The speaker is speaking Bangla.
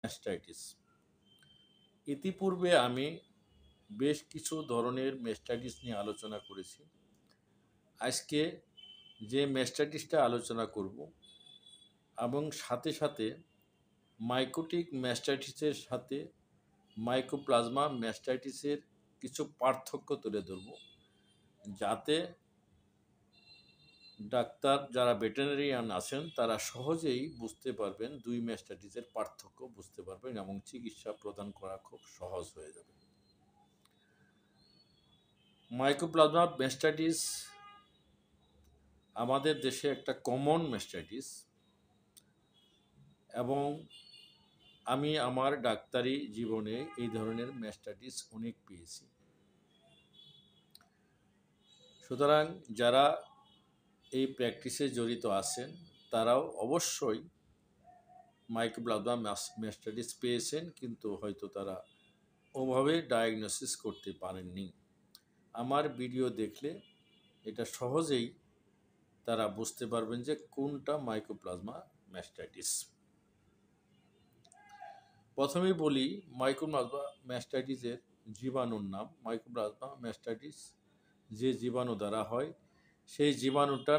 ম্যাস্টাইটিস। ইতিপূর্বে আমি বেশ কিছু ধরনের ম্যাস্টাইটিস নিয়ে আলোচনা করেছি। আজকে যে ম্যাস্টাইটিসটা আলোচনা করব এবং সাথে সাথে মাইকোটিক ম্যাস্টাইটিসের সাথে মাইকোপ্লাজমা ম্যাস্টাইটিসের কিছু পার্থক্য তুলে ধরব, যাতে ডাক্তার যারা ভেটেরিনারিয়ান আছেন তারা সহজেই বুঝতে পারবেন, দুই ম্যাস্টাইটিসের পার্থক্য বুঝতে পারবেন এবং চিকিৎসা প্রদান করা খুব সহজ হয়ে যাবে। মাইকোপ্লাজমা ম্যাস্টাইটিস আমাদের দেশে একটা কমন ম্যাস্টাইটিস এবং আমি আমার ডাক্তারি জীবনে এই ধরনের ম্যাস্টাইটিস অনেক পেয়েছি। সুতরাং যারা এই প্র্যাকটিসে জড়িত আছেন তারাও অবশ্যই মাইকোপ্লাজমা ম্যাস্টাইটিস পেয়েছেন, কিন্তু হয়তো তারা ওভাবে ডায়াগনোসিস করতে পারেননি। আমার ভিডিও দেখলে এটা সহজেই তারা বুঝতে পারবেন যে কোনটা মাইকোপ্লাজমা ম্যাস্টাইটিস। প্রথমেই বলি মাইকোপ্লাজমা ম্যাস্টাইটিসের জীবাণুর নাম। মাইকোপ্লাজমা ম্যাস্টাইটিস যে জীবাণু দ্বারা হয় সেই জীবাণুটার